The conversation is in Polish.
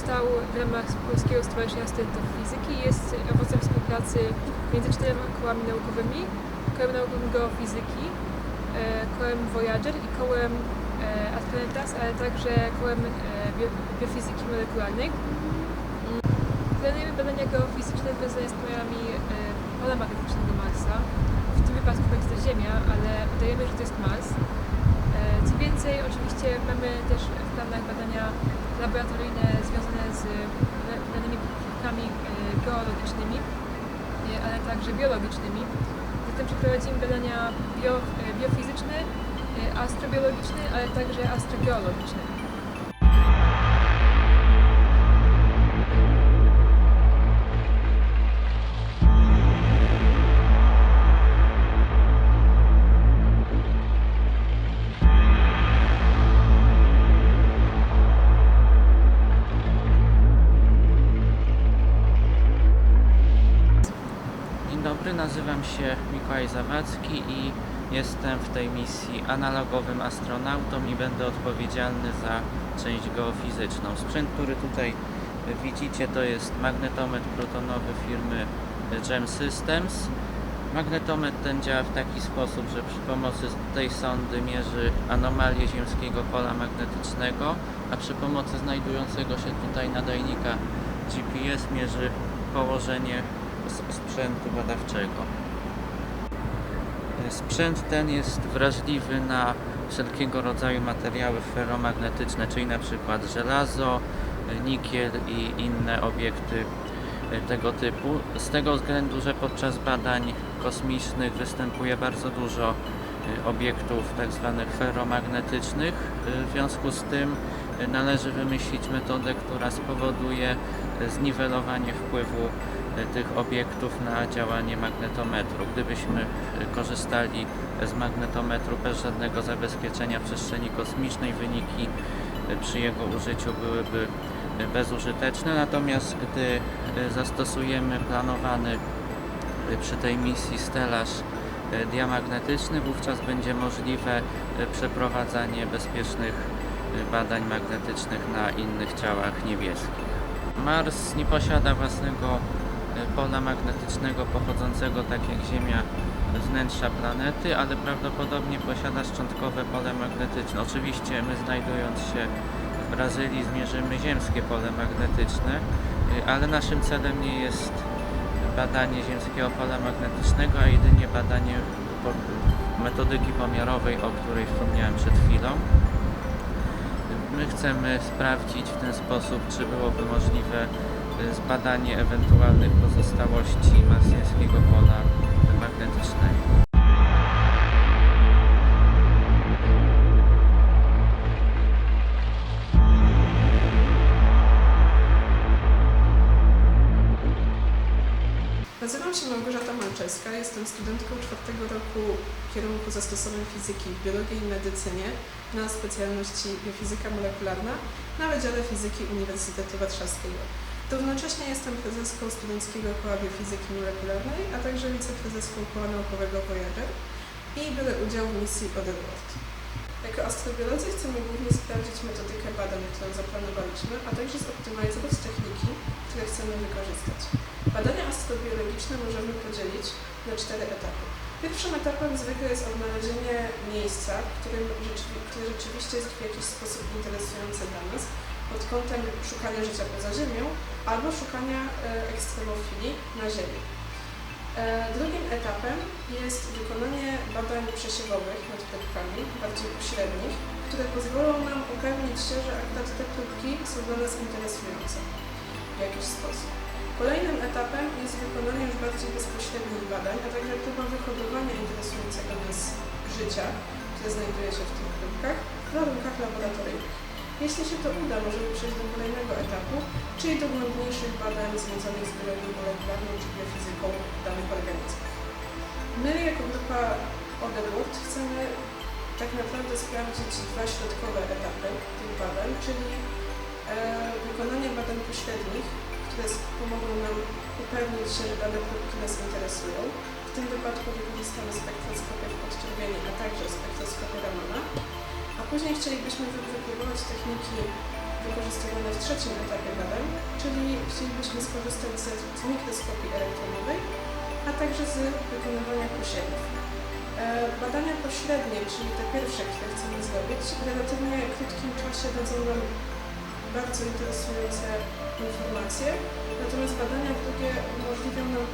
powstał w ramach Polskiego Stowarzyszenia Studentów Fizyki i jest owocem współpracy między 4 kołami naukowymi: Kołem Naukowym Geofizyki, Kołem Voyager i Kołem Asplanetas, ale także Kołem Biofizyki Molekularnej. Planujemy badania geofizyczne związane z pojawami pola magnetycznego Marsa. W tym wypadku będzie to Ziemia, ale udajemy, że to jest Mars. Co więcej, oczywiście mamy też w planach badania laboratoryjne związane z danymi próbkami geologicznymi, ale także biologicznymi. Zatem przeprowadzimy badania biofizyczne, astrobiologiczne, ale także astrogeologiczne. Dzień dobry, nazywam się Mikołaj Zawadzki i jestem w tej misji analogowym astronautą i będę odpowiedzialny za część geofizyczną. Sprzęt, który tutaj widzicie, to jest magnetometr protonowy firmy GEM Systems. Magnetometr ten działa w taki sposób, że przy pomocy tej sondy mierzy anomalię ziemskiego pola magnetycznego, a przy pomocy znajdującego się tutaj nadajnika GPS mierzy położenie sprzętu badawczego. Sprzęt ten jest wrażliwy na wszelkiego rodzaju materiały ferromagnetyczne, czyli na przykład żelazo, nikiel i inne obiekty tego typu. Z tego względu, że podczas badań kosmicznych występuje bardzo dużo obiektów tak zwanych ferromagnetycznych. W związku z tym należy wymyślić metodę, która spowoduje zniwelowanie wpływu tych obiektów na działanie magnetometru. Gdybyśmy korzystali z magnetometru bez żadnego zabezpieczenia w przestrzeni kosmicznej, wyniki przy jego użyciu byłyby bezużyteczne. Natomiast gdy zastosujemy planowany przy tej misji stelaż diamagnetyczny, wówczas będzie możliwe przeprowadzanie bezpiecznych badań magnetycznych na innych ciałach niebieskich. Mars nie posiada własnego pola magnetycznego pochodzącego, tak jak Ziemia, z wnętrza planety, ale prawdopodobnie posiada szczątkowe pole magnetyczne. Oczywiście my, znajdując się w Brazylii, zmierzymy ziemskie pole magnetyczne, ale naszym celem nie jest badanie ziemskiego pola magnetycznego, a jedynie badanie metodyki pomiarowej, o której wspomniałem przed chwilą. My chcemy sprawdzić w ten sposób, czy byłoby możliwe zbadanie ewentualnych pozostałości marsjańskiego pola magnetycznego. Nazywam się Małgorzata Malczewska, jestem studentką 4. roku kierunku zastosowań fizyki w biologii i medycynie na specjalności biofizyka molekularna na Wydziale Fizyki Uniwersytetu Warszawskiego. Równocześnie jestem prezeską Studenckiego Koła Biofizyki Molekularnej, a także wiceprezeską Koła Naukowego Voyager i biorę udział w misji Otherworld. Jako astrobiolodzy chcemy głównie sprawdzić metodykę badań, którą zaplanowaliśmy, a także zoptymalizować techniki, które chcemy wykorzystać. Badania astrobiologiczne możemy podzielić na 4 etapy. Pierwszym etapem zwykle jest odnalezienie miejsca, które rzeczywiście jest w jakiś sposób interesujące dla nas pod kątem szukania życia poza Ziemią albo szukania ekstremofilii na Ziemi. Drugim etapem jest wykonanie badań przesiewowych nad próbkami, bardziej pośrednich, które pozwolą nam upewnić się, że akurat te próbki są dla nas interesujące w jakiś sposób. Kolejnym etapem jest wykonanie już bardziej bezpośrednich badań, a także próba wyhodowania interesującego nas życia, które znajduje się w tych próbkach, w warunkach laboratoryjnych. Jeśli się to uda, możemy przejść do kolejnego etapu, czyli do głębniejszych badań związanych z biologią molekularną czy biofizyką danych organizmów. My jako grupa Otherworld chcemy tak naprawdę sprawdzić 2 środkowe etapy tych badań, czyli wykonanie badań pośrednich, które pomogą nam upewnić się, że dane próbki nas interesują. W tym wypadku wykorzystamy spektroskopię w podczerwieni, a także spektroskopię Ramana. A później chcielibyśmy wypróbować techniki wykorzystywane w trzecim etapie badań, czyli chcielibyśmy skorzystać z mikroskopii elektronowej, a także z wykonywania posiewów. Badania pośrednie, czyli te pierwsze, które chcemy zrobić, w relatywnie krótkim czasie dadzą nam bardzo interesujące informacje, natomiast badania drugie umożliwią nam